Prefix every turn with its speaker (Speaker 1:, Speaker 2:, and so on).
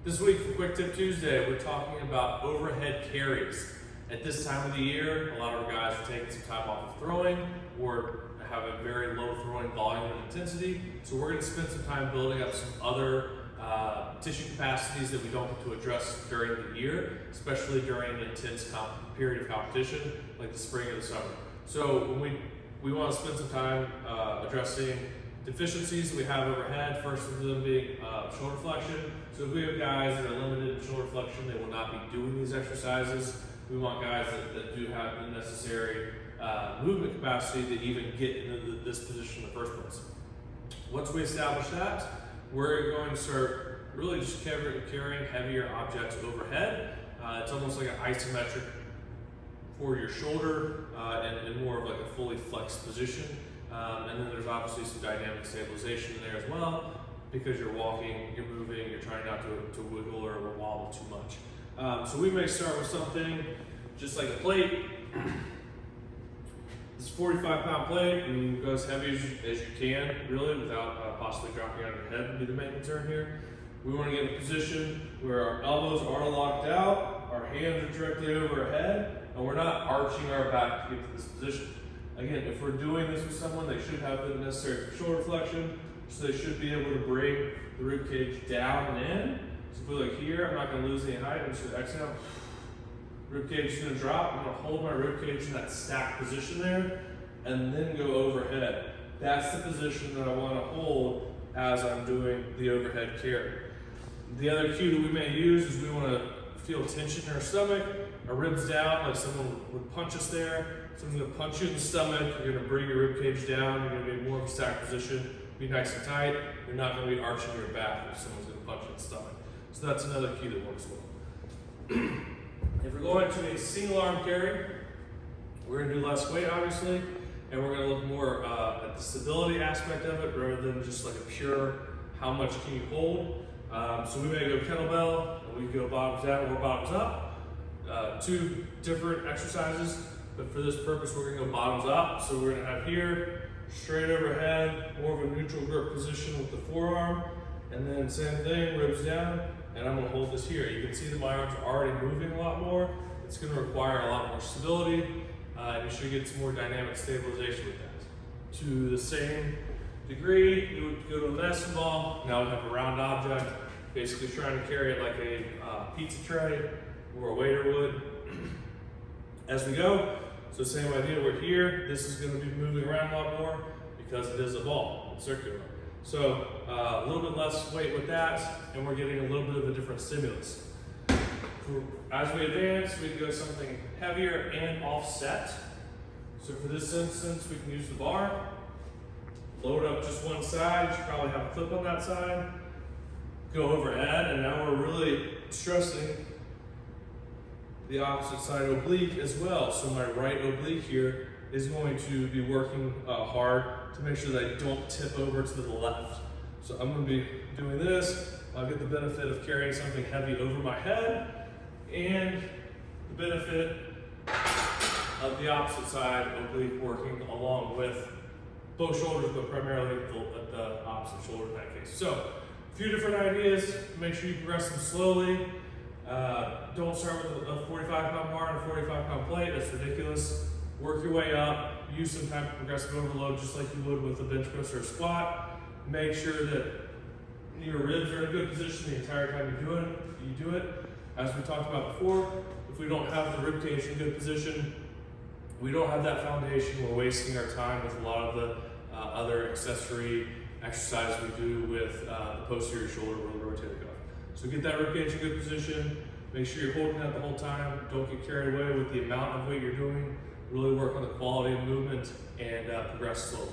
Speaker 1: This week for Quick Tip Tuesday, we're talking about overhead carries. At this time of the year, a lot of our guys are taking some time off of throwing or have a very low throwing volume and intensity. So we're going to spend some time building up some other tissue capacities that we don't get to address during the year, especially during an intense period of competition like the spring or the summer. So when we want to spend some time addressing deficiencies that we have overhead, first of them being shoulder flexion. So if we have guys that are limited in shoulder flexion, they will not be doing these exercises. We want guys that do have the necessary movement capacity to even get into this position in the first place. Once we establish that, we're going to start really just carrying heavier objects overhead. It's almost like an isometric for your shoulder and more of like a fully flexed position. And then there's obviously some dynamic stabilization in there as well, because you're walking, you're moving, you're trying not to wiggle or wobble too much. So we may start with something just like a plate. This 45-pound plate, and you can go as heavy as you can, really, without possibly dropping on your head would be the main concern here. We want to get in a position where our elbows are locked out, our hands are directly over our head, and we're not arching our back to get to this position. Again, if we're doing this with someone, they should have the necessary shoulder flexion, so they should be able to bring the rib cage down and in. So if we look here, I'm not going to lose any height. I'm just going to exhale. Rib cage is going to drop. I'm going to hold my rib cage in that stacked position there, and then go overhead. That's the position that I want to hold as I'm doing the overhead carry. The other cue that we may use is we want to feel tension in our stomach, our ribs down, like someone would punch us there. Someone's going to punch you in the stomach, you're going to bring your rib cage down, you're going to be in more of a stacked position, be nice and tight. You're not going to be arching your back if someone's going to punch you in the stomach. So that's another cue that works well. If we're going to a single arm carry, we're going to do less weight obviously, and we're going to look more at the stability aspect of it rather than just like a pure how much can you hold. So we may go kettlebell, and we can go bottoms down or bottoms up. Two different exercises. But for this purpose, we're gonna go bottoms up. So we're gonna have here, straight overhead, more of a neutral grip position with the forearm. And then same thing, ribs down, and I'm gonna hold this here. You can see that my arms are already moving a lot more. It's gonna require a lot more stability, and you should get some more dynamic stabilization with that. To the same degree, you would go to a medicine ball. Now we have a round object, basically trying to carry it like a pizza tray or a waiter would. As we go, so same idea, we're here. This is going to be moving around a lot more because it is a ball, it's circular. So a little bit less weight with that, and we're getting a little bit of a different stimulus. As we advance, we can go something heavier and offset. So for this instance, we can use the bar, load up just one side. You should probably have a clip on that side. Go overhead, and now we're really stressing the opposite side oblique as well. So my right oblique here is going to be working hard to make sure that I don't tip over to the left. So I'm going to be doing this. I'll get the benefit of carrying something heavy over my head and the benefit of the opposite side oblique working along with both shoulders, but primarily the opposite shoulder in that case. So a few different ideas. Make sure you progress them slowly. Don't start with a 45-pound bar and a 45-pound plate. That's ridiculous. Work your way up. Use some type of progressive overload just like you would with a bench press or a squat. Make sure that your ribs are in a good position the entire time you do it. As we talked about before, if we don't have the rib cage in good position, we don't have that foundation. We're wasting our time with a lot of the other accessory exercises we do with the posterior shoulder or the rotator cuff. So get that rib cage in good position. Make sure you're holding that the whole time. Don't get carried away with the amount of weight you're doing. Really work on the quality of movement and progress slowly.